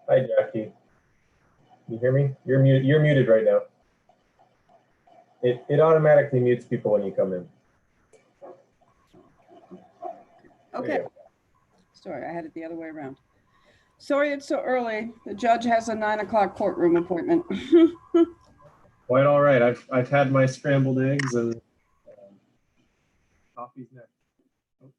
Hi, Jackie. You hear me? You're muted right now. It automatically mutes people when you come in. Okay. Sorry, I had it the other way around. Sorry it's so early. The judge has a 9 o'clock courtroom appointment. Quite all right. I've had my scrambled eggs and coffee's next. Oh.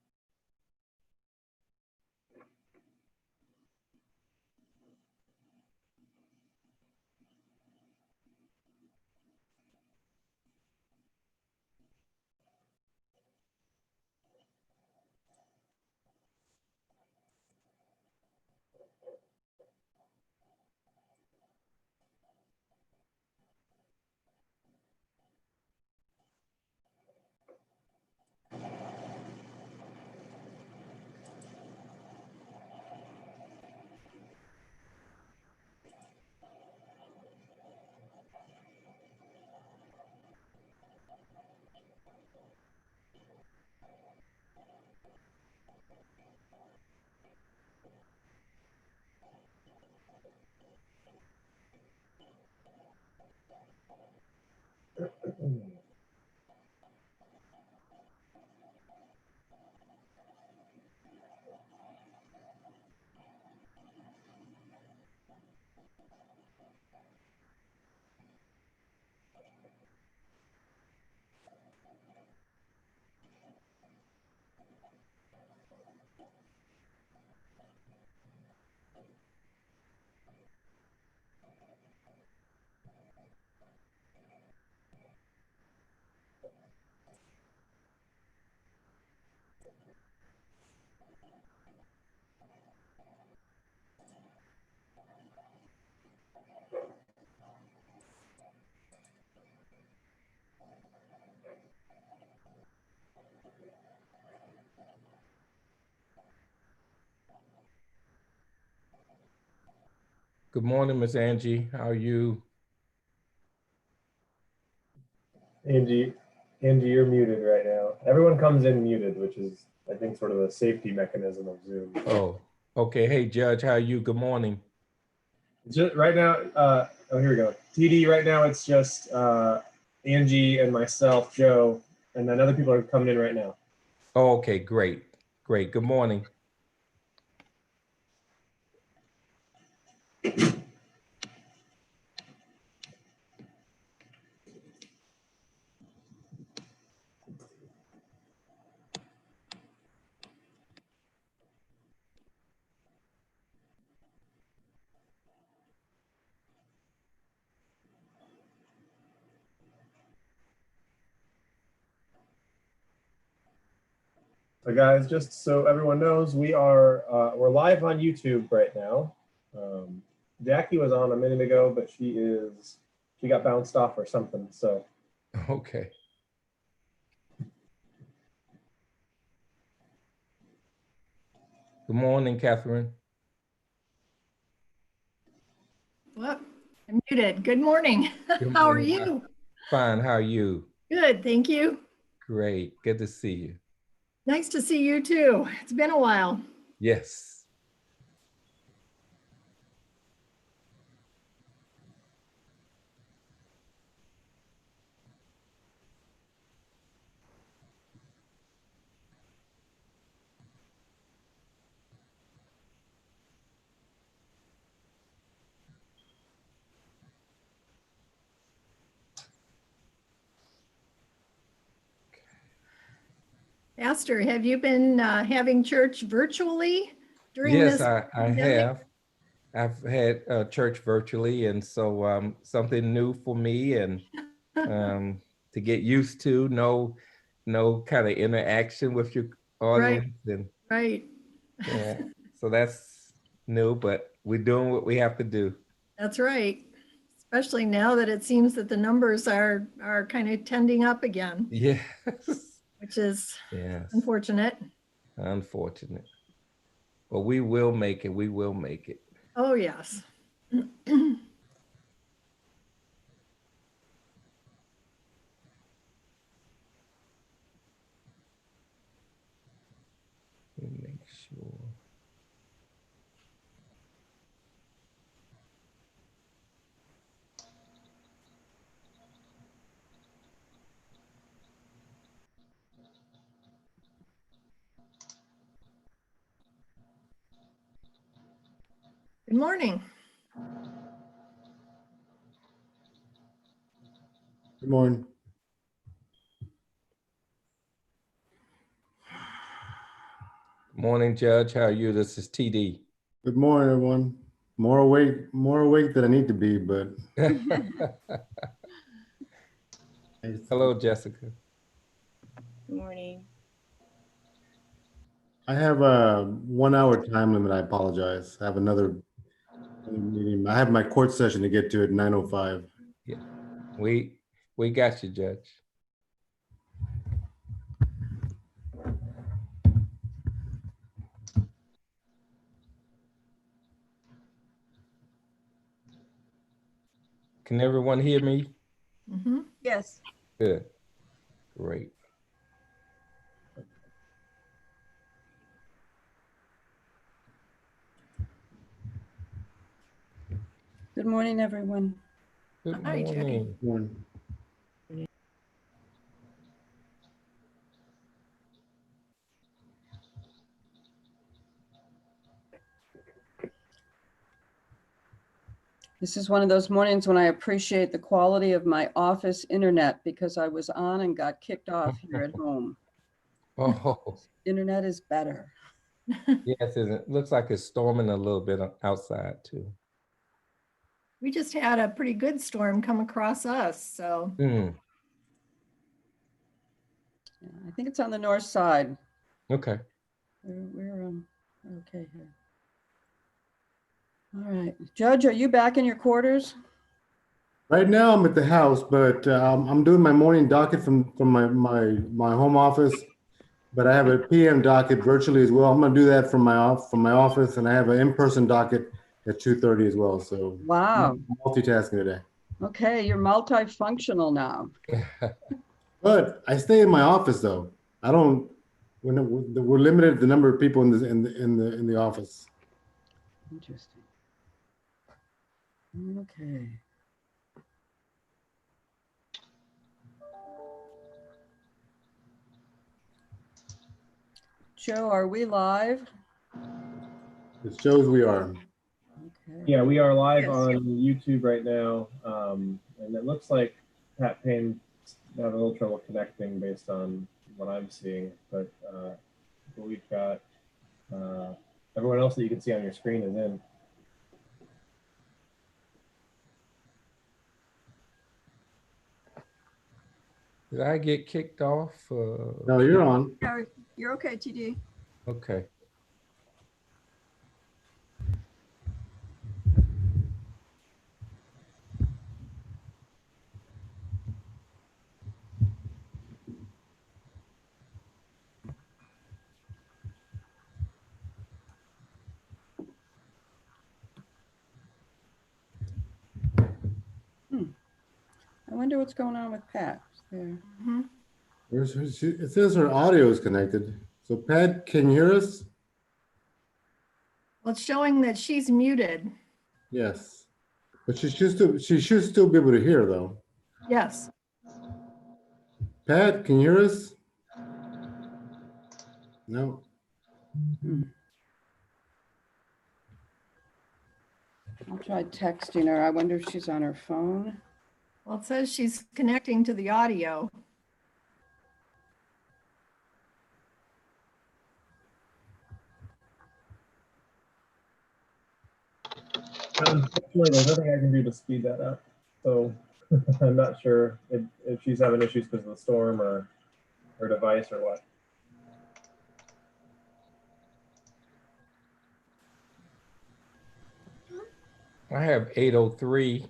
Good morning, Miss Angie. How are you? Angie, you're muted right now. Everyone comes in muted, which is, I think, sort of a safety mechanism of Zoom. Oh, okay. Hey, Judge, how are you? Good morning. Just right now, oh, here we go. TD, right now it's just Angie and myself, Joe, and then other people are coming in right now. Oh, okay, great. Great. Good morning. So guys, just so everyone knows, we're live on YouTube right now. Jackie was on a minute ago, but she got bounced off or something. So Okay. Good morning, Catherine. Well, I'm muted. Good morning. How are you? Fine. How are you? Good, thank you. Great. Good to see you. Nice to see you too. It's been a while. Yes. Pastor, have you been having church virtually during Yes, this? I have. I've had church virtually, and so something new for me and to get used to. No kind of interaction with your audience, and Right. yeah, so that's new, but we're doing what we have to do. That's right. Especially now that it seems that the numbers are kind of tending up again. Yes. Which is yes. unfortunate. Unfortunate. But we will make it. We will make it. Oh, yes. Let me make sure. Good morning. Good morning. Morning, Judge. How are you? This is TD. Good morning, everyone. More awake than I need to be, but Hello, Jessica. Good morning. I have a 1 hour time limit. I apologize. I have another meeting. I have my court session to get to at 9:05. Yeah, we got you, Judge. Can everyone hear me? Mhm. Yes. Good. Great. Good morning, everyone. Good Hi, Jackie. morning. Good morning. This is one of those mornings when I appreciate the quality of my office internet because I was on and got kicked off here at home. Oh, Internet is better. yes, it looks like it's storming a little bit outside too. We just had a pretty good storm come across us, so Mm, Yeah, I think it's on the north side. okay. We're okay here. All right, Judge, are you back in your quarters? Right now, I'm at the house, but I'm doing my morning docket from my home office. But I have a PM docket virtually as well. I'm going to do that from my office, and I have an in-person docket at 2:30 as well. So Wow. I'm multitasking today. Okay, you're multifunctional now. But I stay in my office though. I don't. We're limited the number of people in the office. Interesting. Okay. Joe, are we live? It shows we are. Okay. Yeah, we are live Yes. on YouTube right now, and it looks like Pat Payne have a little trouble connecting based on what I'm seeing, but we've got everyone else that you can see on your screen is in. Did I get kicked off? No, you're on. No, you're okay, TD. Okay. I wonder what's going on with Pat there. mhm. It says her audio is connected. So Pat, can you hear us? Well, it's showing that she's muted. Yes, but she should still be able to hear though. Yes. Pat, can you hear us? No. I'll try texting her. I wonder if she's on her phone. Well, it says she's connecting to the audio. Unfortunately, there's nothing I can do to speed that up, so I'm not sure if she's having issues because of the storm or her device or what. I have 803.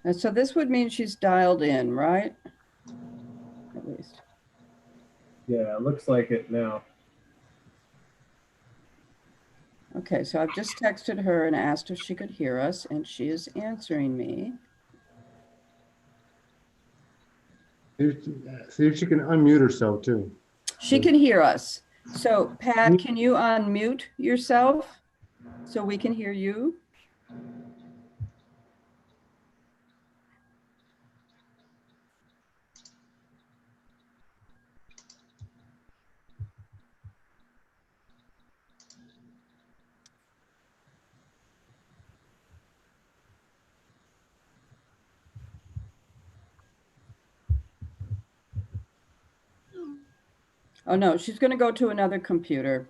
And so this would mean she's dialed in, right? At least. Yeah, it looks like it now. Okay, so I've just texted her and asked if she could hear us, and she is answering me. See if she can unmute herself too. She can hear us. So Pat, can you unmute yourself so we can hear you? Oh, no, she's going to go to another computer.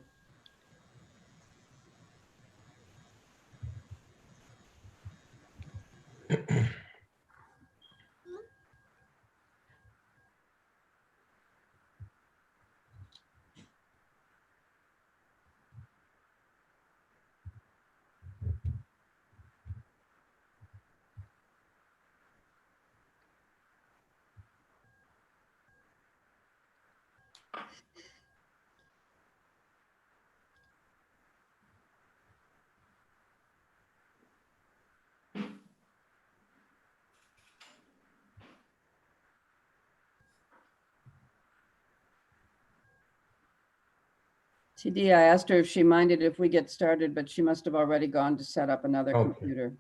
TD, I asked her if she minded if we get started, but she must have already gone to set up another Okay. computer.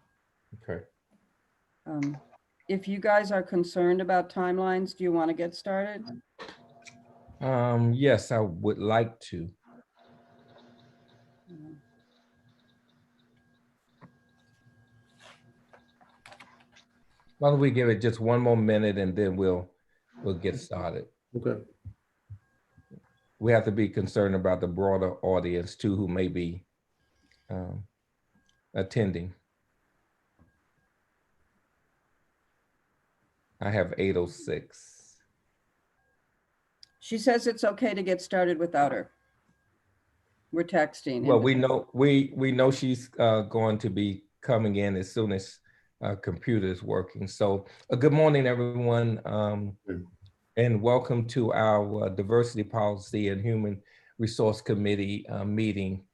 Okay. If you guys are concerned about timelines, do you want to get started? Yes, I would like to. Why don't we give it just one more minute and then we'll get started. Okay. We have to be concerned about the broader audience too, who may be attending. I have 8:06. She says it's okay to get started without her. We're texting. Well, we know she's going to be coming in as soon as computer is working. So good morning, everyone, and welcome to our Diversity Policy and Human Resource Committee meeting.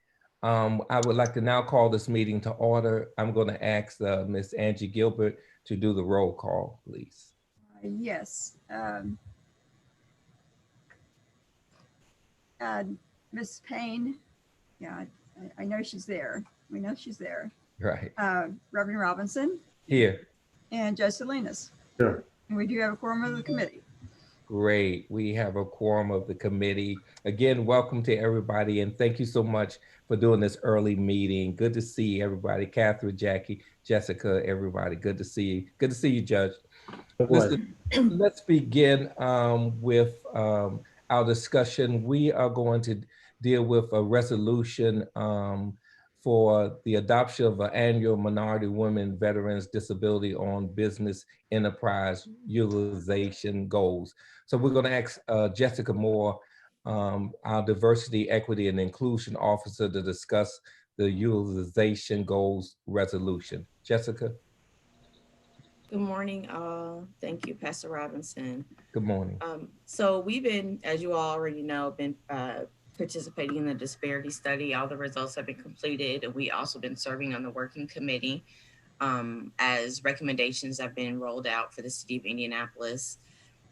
I would like to now call this meeting to order. I'm going to ask Ms. Angie Gilbert to do the roll call, please. Yes. Miss Payne, yeah, I know she's there. We know she's there. Right. Reverend Robinson Here. and Joe Salinas. Sure. And we do have a quorum of the committee. Great. We have a quorum of the committee. Again, welcome to everybody, and thank you so much for doing this early meeting. Good to see everybody. Catherine, Jackie, Jessica, everybody. Good to see you. Good to see you, Judge. Listen, let's begin with our discussion. We are going to deal with a resolution for the adoption of an annual Minority Women Veterans Disability on Business Enterprise Utilization Goals. So we're going to ask Jessica Moore, our Diversity, Equity, and Inclusion Officer, to discuss the utilization goals resolution. Jessica? Good morning, all. Thank you, Pastor Robinson. Good morning. So we've been, as you all already know, been participating in the disparity study. All the results have been completed, and we also been serving on the working committee as recommendations have been rolled out for the city of Indianapolis.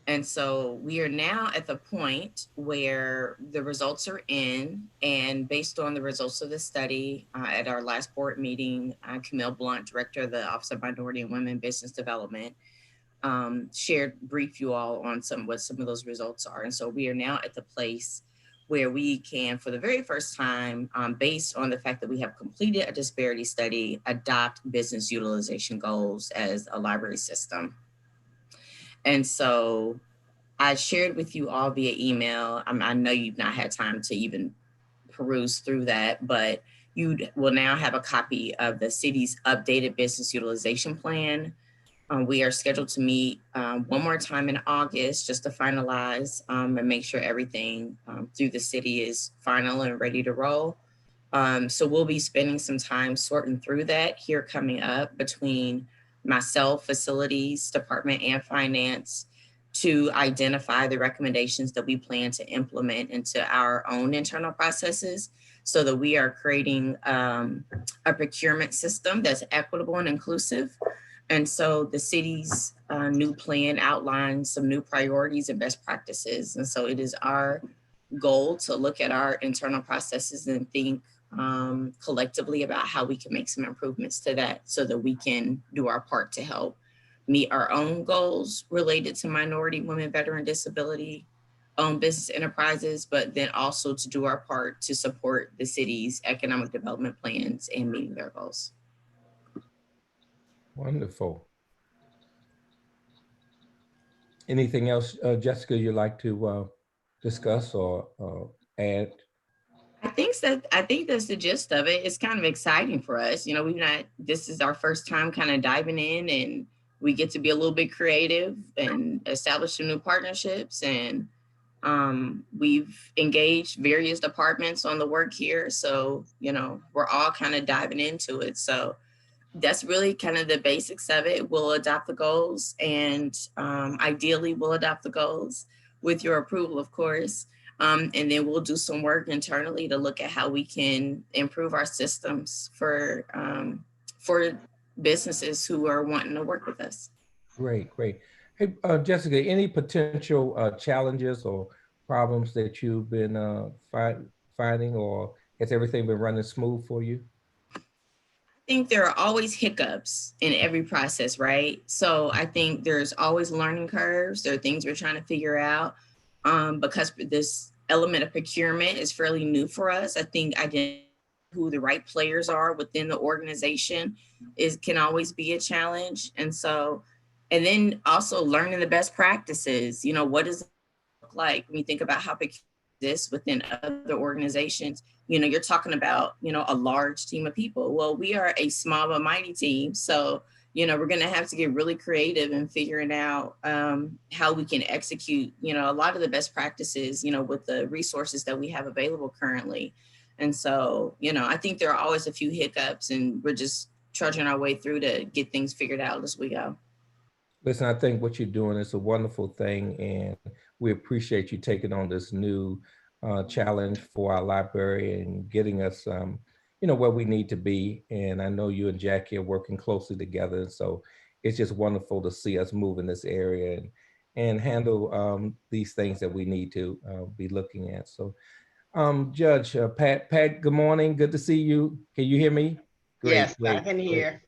And so we are now at the point where the results are in, and based on the results of the study at our last board meeting, Camille Blunt, Director of the Office of Minority and Women Business Development, briefed you all on what some of those results are. And so we are now at the place where we can, for the very first time, based on the fact that we have completed a disparity study, adopt business utilization goals as a library system. And so I shared with you all via email. I know you've not had time to even peruse through that, but you will now have a copy of the city's updated business utilization plan. We are scheduled to meet one more time in August just to finalize and make sure everything through the city is final and ready to roll. So we'll be spending some time sorting through that here coming up between myself, facilities, department, and finance to identify the recommendations that we plan to implement into our own internal processes so that we are creating a procurement system that's equitable and inclusive. And so the city's new plan outlines some new priorities and best practices. And so it is our goal to look at our internal processes and think collectively about how we can make some improvements to that so that we can do our part to help meet our own goals related to minority, women, veteran, disability, owned business enterprises, but then also to do our part to support the city's economic development plans and meeting their goals. Wonderful. Anything else, Jessica, you'd like to discuss or add? I think that's the gist of it. It's kind of exciting for us. You know, this is our first time kind of diving in, and we get to be a little bit creative and establish some new partnerships. And we've engaged various departments on the work here. So, you know, we're all kind of diving into it. So that's really kind of the basics of it. We'll adopt the goals, and ideally we'll adopt the goals with your approval, of course. And then we'll do some work internally to look at how we can improve our systems for businesses who are wanting to work with us. Great, great. Hey, Jessica, any potential challenges or problems that you've been finding, or has everything been running smooth for you? I think there are always hiccups in every process, right? So I think there's always learning curves. There are things we're trying to figure out because this element of procurement is fairly new for us. I think identifying who the right players are within the organization can always be a challenge. And then also learning the best practices. You know, what does it look like when you think about how procurement exists within other organizations? You know, you're talking about, you know, a large team of people. Well, we are a small but mighty team. So, you know, we're going to have to get really creative in figuring out how we can execute, you know, a lot of the best practices, you know, with the resources that we have available currently. And so, you know, I think there are always a few hiccups, and we're just trudging our way through to get things figured out as we go. Listen, I think what you're doing is a wonderful thing, and we appreciate you taking on this new challenge for our library and getting us, you know, where we need to be. And I know you and Jackie are working closely together, so it's just wonderful to see us move in this area and handle these things that we need to be looking at. So, Judge Pat, good morning. Good to see you. Can you hear me? Great, Yes, great, I can great. hear.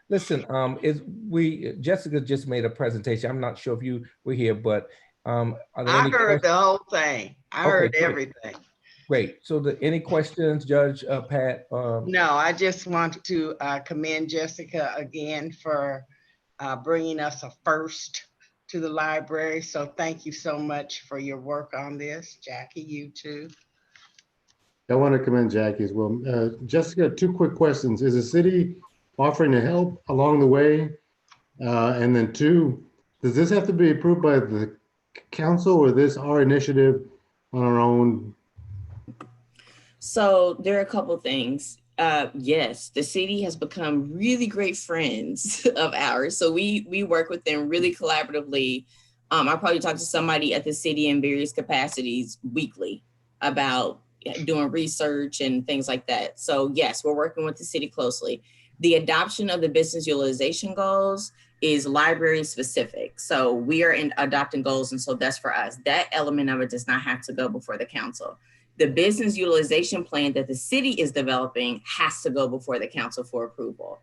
Listen, Jessica just made a presentation. I'm not sure if you were here, but are there I any heard questions? the whole thing. I Okay, heard great. everything. Great. So any questions, Judge Pat? No, I just want to commend Jessica again for bringing us a first to the library. So thank you so much for your work on this. Jackie, you too. I want to commend Jackie as well. Jessica, 2 quick questions. Is the city offering to help along the way? And then 2, does this have to be approved by the council, or this our initiative on our own? So there are a couple things. Yes, the city has become really great friends of ours. So we work with them really collaboratively. I probably talk to somebody at the city in various capacities weekly about doing research and things like that. So yes, we're working with the city closely. The adoption of the business utilization goals is library specific. So we are adopting goals, and so that's for us. That element of it does not have to go before the council. The business utilization plan that the city is developing has to go before the council for approval.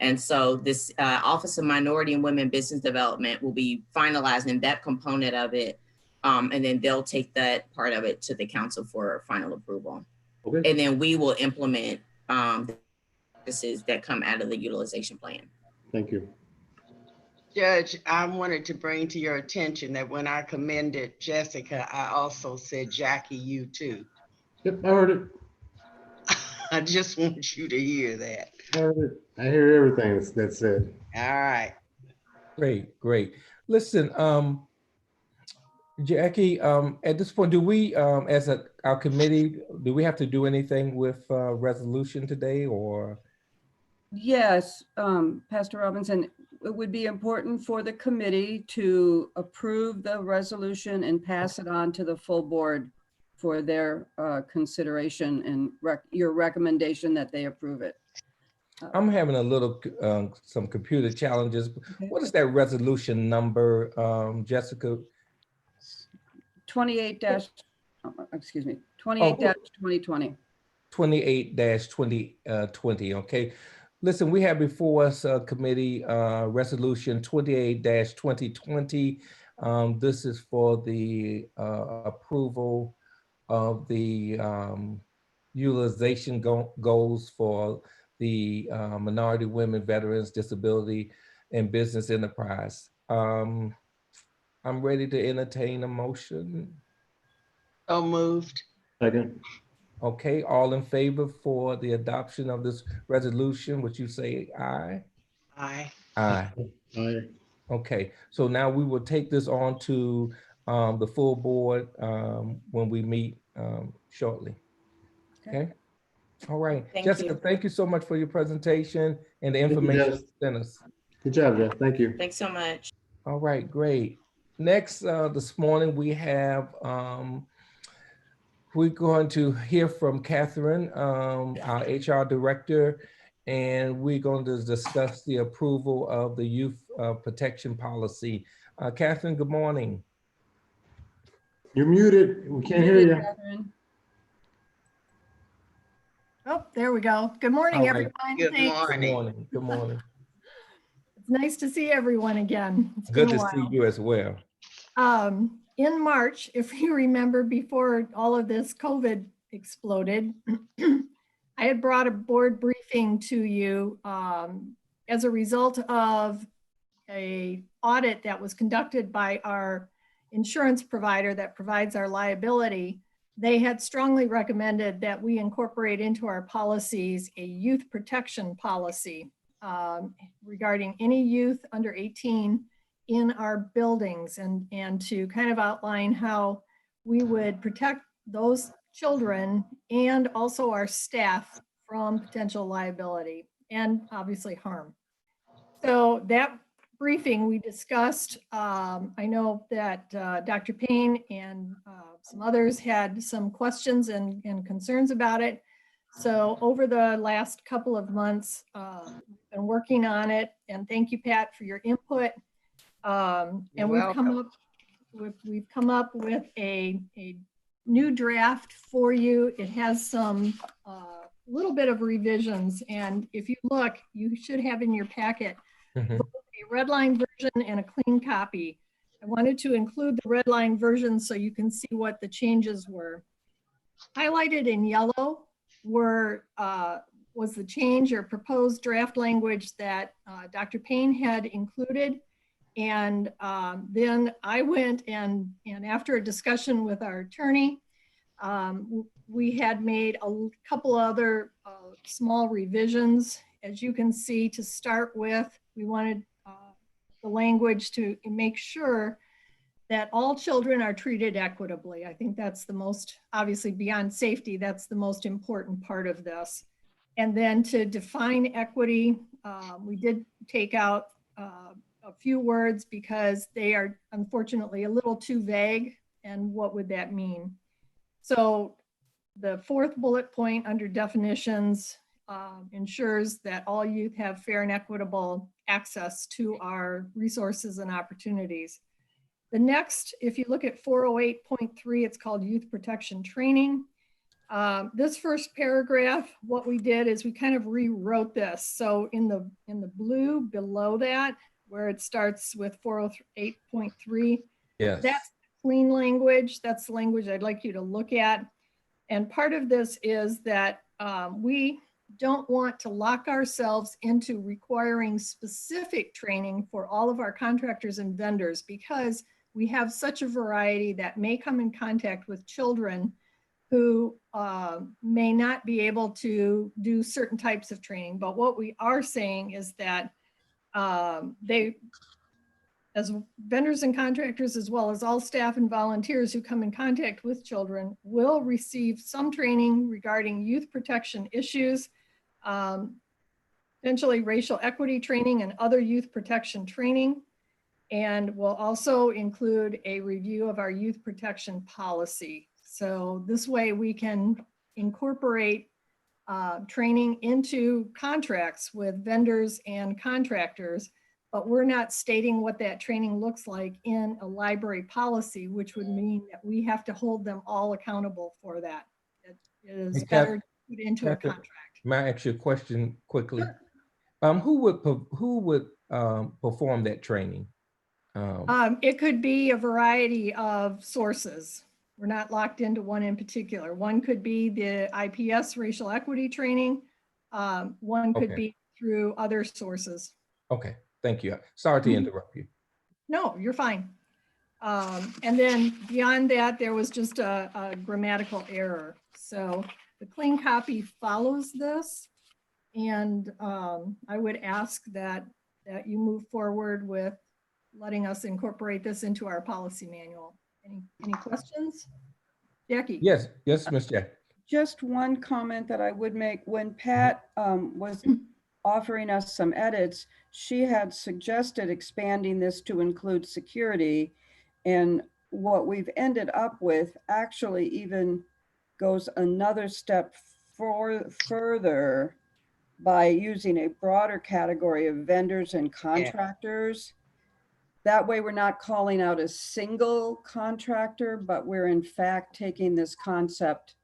And so this Office of Minority and Women Business Development will be finalizing that component of it. And then they'll take that part of it to the council for final approval. Okay. And then we will implement the practices that come out of the utilization plan. Thank you. Judge, I wanted to bring to your attention that when I commended Jessica, I also said, Jackie, you too. Yep, I heard it. I just want you to hear that. I heard it. I hear everything that's said. All right. Great, great. Listen, Jackie, at this point, do we, as our committee, do we have to do anything with resolution today, or? Yes, Pastor Robinson, it would be important for the committee to approve the resolution and pass it on to the full board for their consideration and your recommendation that they approve it. I'm having a little, some computer challenges. Okay. What is that resolution number, Jessica? 28-2020. 28-2020, okay. Listen, we have before us committee resolution 28-2020. This is for the approval of the utilization goals for the minority, women, veterans, disability, and business enterprise. I'm ready to entertain a motion. So moved. Second. Okay, all in favor for the adoption of this resolution, would you say aye? Aye. Aye. Aye. Okay, so now we will take this on to the full board when we meet shortly. Okay, all right. Thank Jessica, you. thank you so much for your presentation and the Thank you, information Jess. you sent us. Good job, Jeff. Thank you. Thanks so much. All right, great. Next, this morning we have, we're going to hear from Catherine, our HR director, and we're going to discuss the approval of the youth protection policy. Catherine, good morning. You're muted. We can't hear you. Catherine. Oh, there we go. Good morning, All right. everyone. Good Thanks. Good morning. morning. Good morning. It's nice to see everyone again. It's Good been a to see while. you as well. In March, if you remember, before all of this COVID exploded, I had brought a board briefing to you as a result of a audit that was conducted by our insurance provider that provides our liability. They had strongly recommended that we incorporate into our policies a youth protection policy regarding any youth under 18 in our buildings, and to kind of outline how we would protect those children and also our staff from potential liability and obviously harm. So that briefing we discussed, I know that Dr. Payne and some others had some questions and concerns about it. So over the last couple of months, we've been working on it, and thank you, Pat, for your input. And we've come up with a new draft for you. It has some little bit of revisions, and if you look, you should have in your packet Mhm. a red line version and a clean copy. I wanted to include the red line version so you can see what the changes were. Highlighted in yellow was the change or proposed draft language that Dr. Payne had included. And then I went and after a discussion with our attorney, we had made a couple other small revisions. As you can see, to start with, we wanted the language to make sure that all children are treated equitably. I think that's the most, obviously beyond safety, that's the most important part of this. And then to define equity, we did take out a few words because they are unfortunately a little too vague. And what would that mean? So the fourth bullet point under definitions ensures that all youth have fair and equitable access to our resources and opportunities. The next, if you look at 408.3, it's called youth protection training. This first paragraph, what we did is we kind of rewrote this. So in the blue below that, where it starts with 408.3, Yes. that's clean language. That's the language I'd like you to look at. And part of this is that we don't want to lock ourselves into requiring specific training for all of our contractors and vendors, because we have such a variety that may come in contact with children who may not be able to do certain types of training. But what we are saying is that they, as vendors and contractors, as well as all staff and volunteers who come in contact with children, will receive some training regarding youth protection issues, potentially racial equity training and other youth protection training. And we'll also include a review of our youth protection policy. So this way we can incorporate training into contracts with vendors and contractors, but we're not stating what that training looks like in a library policy, which would mean that we have to hold them all accountable for that. It is Hey, better to put into a Catherine, contract. may I ask you a question quickly? Sure. Who would perform that training? It could be a variety of sources. We're not locked into one in particular. One could be the IPS racial equity training. One could Okay. be through other sources. Okay, thank you. Sorry to interrupt you. No, you're fine. And then beyond that, there was just a grammatical error. So the clean copy follows this. And I would ask that you move forward with letting us incorporate this into our policy manual. Any questions? Jackie? Yes, yes, Ms. Jack. Just one comment that I would make. When Pat was offering us some edits, she had suggested expanding this to include security. And what we've ended up with actually even goes another step further by using a broader category of vendors and contractors. That way we're not calling out a single contractor, but we're in fact taking this concept.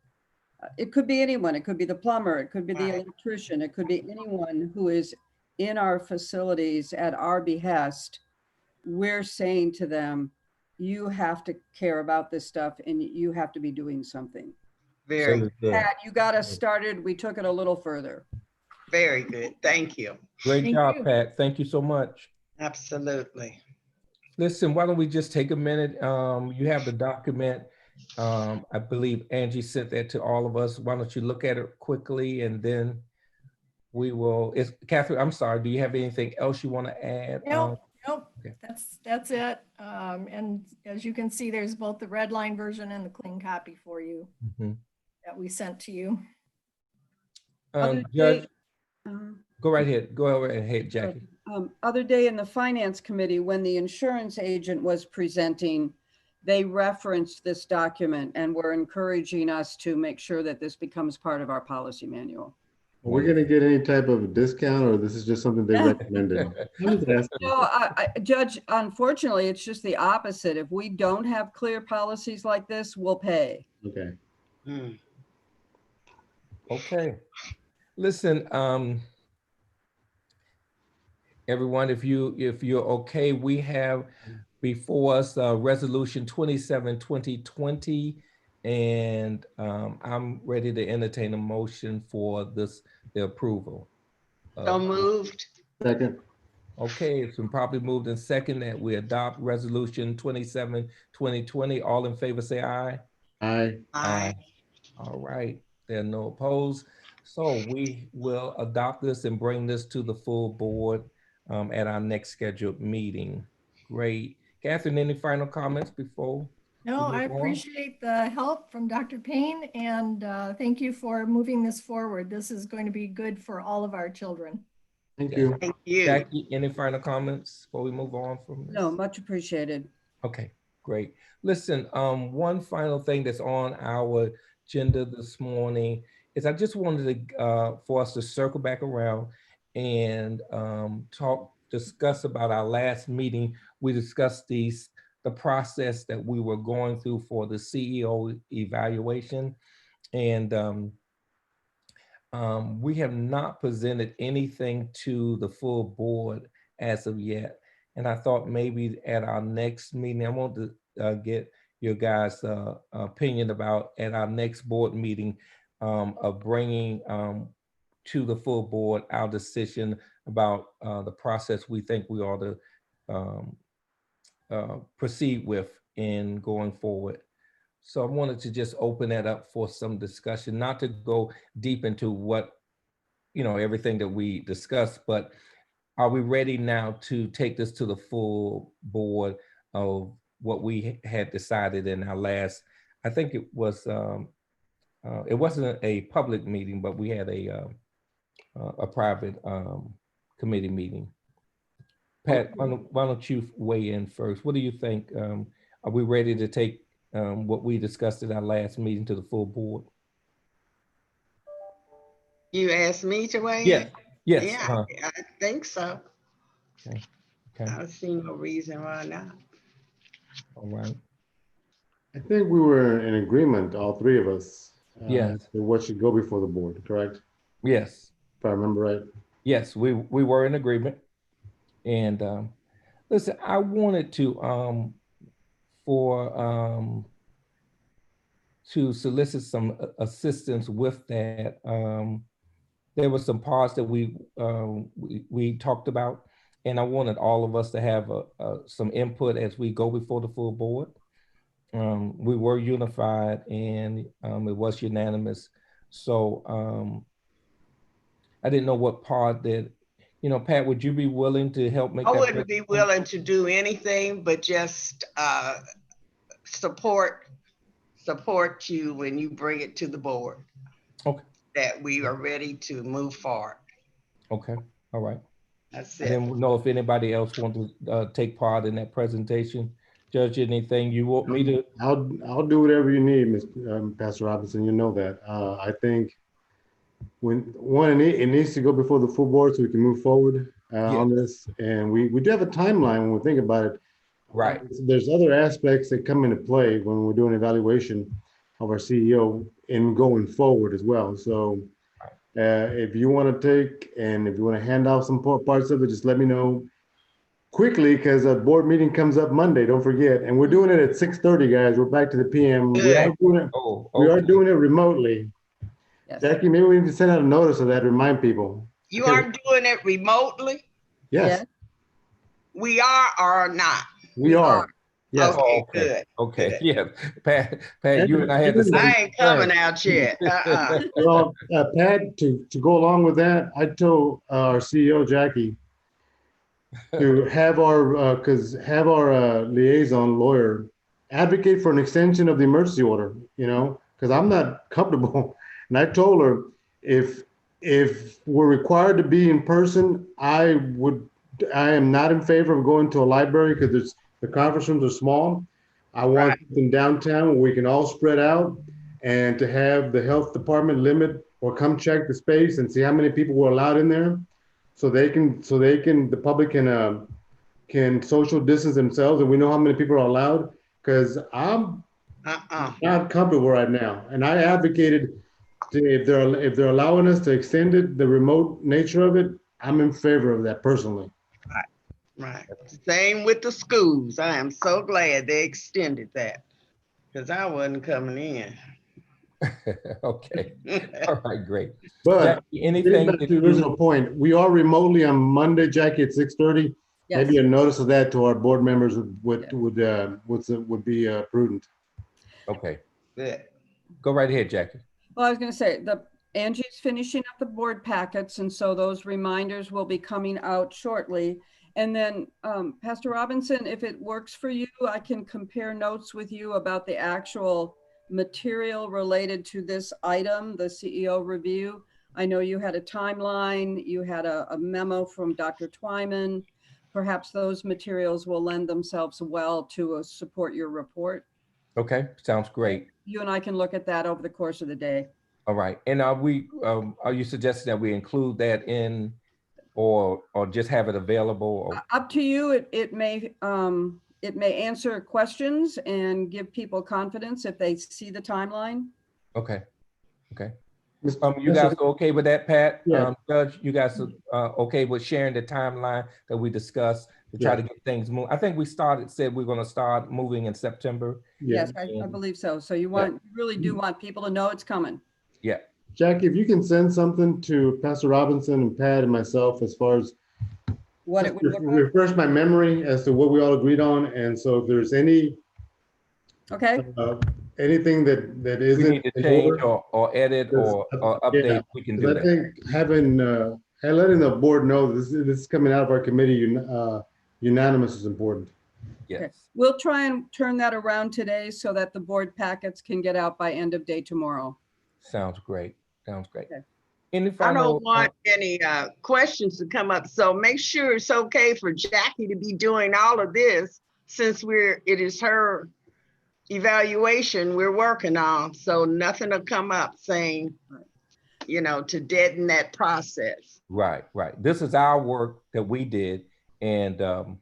It could be anyone. It could be the plumber. It could be the electrician. It could be anyone who is in our facilities at our behest. We're saying to them, you have to care about this stuff and you have to be doing something. Very, Pat, you got us started. We took it a little further. very good. Thank you. Great Thank job, you. Pat. Thank you so much. Absolutely. Listen, why don't we just take a minute? You have the document. I believe Angie sent that to all of us. Why don't you look at it quickly and then we will, Catherine, I'm sorry, do you have anything else you want to add? Nope, okay. that's it. And as you can see, there's both the red line version and the clean copy for you that we sent to you. Judge, go right ahead. Go right ahead, Jackie. Other day in the finance committee, when the insurance agent was presenting, they referenced this document and were encouraging us to make sure that this becomes part of our policy manual. Are we going to get any type of discount, or this is just something they recommended? No, Judge, unfortunately, it's just the opposite. If we don't have clear policies like this, we'll pay. Okay. Okay. Listen, everyone, if you're okay, we have before us resolution 27/2020, and I'm ready to entertain a motion for the approval. So moved. Second. Okay, it's been properly moved and second that we adopt resolution 27/2020. All in favor say aye. Aye. Aye. All right, there are no opposed. So we will adopt this and bring this to the full board at our next scheduled meeting. Great. Catherine, any final comments before? No, I appreciate the help from Dr. Payne, and thank you for moving this forward. This is going to be good for all of our children. Thank you. Thank you. Jackie, any final comments before we move on from this? No, much appreciated. Okay, great. Listen, one final thing that's on our agenda this morning is I just wanted to for us to circle back around and discuss about our last meeting. We discussed the process that we were going through for the CEO evaluation, and we have not presented anything to the full board as of yet. And I thought maybe at our next meeting, I want to get your guys' opinion about at our next board meeting of bringing to the full board our decision about the process we think we ought to proceed with in going forward. So I wanted to just open that up for some discussion, not to go deep into what, everything that we discussed, but are we ready now to take this to the full board of what we had decided in our last, I think it was, it wasn't a public meeting, but we had a private committee meeting. Pat, why don't you weigh in first? What do you think? Are we ready to take what we discussed at our last meeting to the full board? You asked me to weigh in? Yes. Yes. Yeah, I think so. Okay. I don't see no reason why not. All right. I think we were in agreement, all three of us, Yes. what should go before the board, correct? Yes. If I remember right. Yes, we were in agreement. And listen, I wanted to to solicit some assistance with that. There were some parts that we talked about, and I wanted all of us to have some input as we go before the full board. We were unified, and it was unanimous. So I didn't know what part that, Pat, would you be willing to help make I that? wouldn't be willing to do anything but just support you when you bring it to the board. Okay. That we are ready to move forward. Okay. All right. That's I it. didn't know if anybody else wanted to take part in that presentation. Judge, anything you want me to? I'll do whatever you need, Pastor Robinson. You know that. I think it needs to go before the full board so we can move forward on this. And we do have a timeline when we think about it. Right. There's other aspects that come into play when we're doing evaluation of our CEO and going forward as well. So if you want to take and if you want to hand out some parts of it, just let me know quickly, because a board meeting comes up Monday, don't forget. And we're doing it at 6:30, guys. We're back to the PM. We are doing it remotely. Yes. Jackie, maybe we need to send out a notice of that, remind people. You are doing it remotely? Yes. We are or not? We are. Yes. Okay, Okay. good. Okay. Good. Yeah. Pat, you and I had the same. I ain't coming out yet. Well, Pat, to go along with that, I told our CEO, Jackie, to have our liaison lawyer advocate for an extension of the emergency order, because I'm not comfortable. And I told her if we're required to be in person, I am not in favor of going to a library because the conference rooms are small. I want something downtown where we can all spread out, and to have the health department limit or come check the space and see how many people were allowed in there, so the public can social distance themselves and we know how many people are allowed. Because I'm not comfortable right now, and I advocated if they're allowing us to extend it, the remote nature of it, I'm in favor of that personally. Right. Same with the schools. I am so glad they extended that, because I wasn't coming in. Okay. All right, great. But Jackie, anything back to the original point, we are remotely on Monday, Jackie, at 6:30. Yes. Maybe a notice of that to our board members would be prudent. Okay. Good. Go right ahead, Jackie. Well, I was going to say, Angie's finishing up the board packets, and so those reminders will be coming out shortly. And then, Pastor Robinson, if it works for you, I can compare notes with you about the actual material related to this item, the CEO review. I know you had a timeline, you had a memo from Dr. Twyman. Perhaps those materials will lend themselves well to support your report. Okay, sounds great. You and I can look at that over the course of the day. All right. And are you suggesting that we include that in, or just have it available? Or? Up to you. It may answer questions and give people confidence if they see the timeline. Okay. Okay. You guys are okay with that, Pat? Yeah. Judge, you guys are okay with sharing the timeline that we discussed to try to get things moving? I think we said we're going to start moving in September. Yes, I believe so. So you really do want people to know it's coming. Yeah. Jackie, if you can send something to Pastor Robinson and Pat and myself as far as what it would look like. Refresh my memory as to what we all agreed on, and so if there's anything that isn't we need to change or edit or update, we can do that. I think letting the board know this is coming out of our committee unanimous is important. Yes. Okay. We'll try and turn that around today so that the board packets can get out by end of day tomorrow. Sounds great. Sounds great. Okay. Any I final, don't want any questions to come up, so make sure it's okay for Jackie to be doing all of this, since it is her evaluation we're working on, so nothing will come up saying, to deaden that process. Right. This is our work that we did, and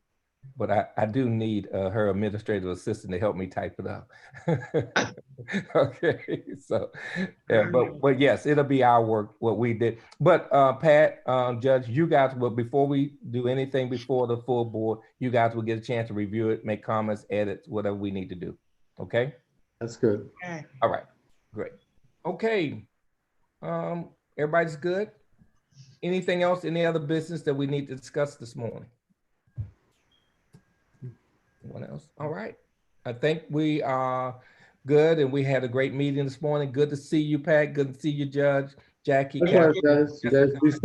but I do need her administrative assistant to help me type it up. Okay, so but yes, it'll be our work what we did. But Pat, Judge, you guys will, before we do anything before the full board, you guys will get a chance to review it, make comments, edits, whatever we need to do. Okay. That's good. Okay. All right. Great. Okay. Everybody's good. Anything else? Any other business that we need to discuss this morning? else? All right. I think we are good, and we had a great meeting this morning. Good to see you, Pat. Good to see you, Judge, Jackie, Likewise, Catherine, guys. You guys be safe.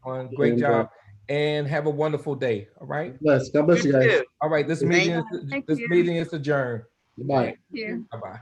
everyone. Great And, job, and have a wonderful day. All right. God bless you guys. All right. This Thank meeting you. is Thank this you. meeting is adjourned. Bye. Here. Bye bye.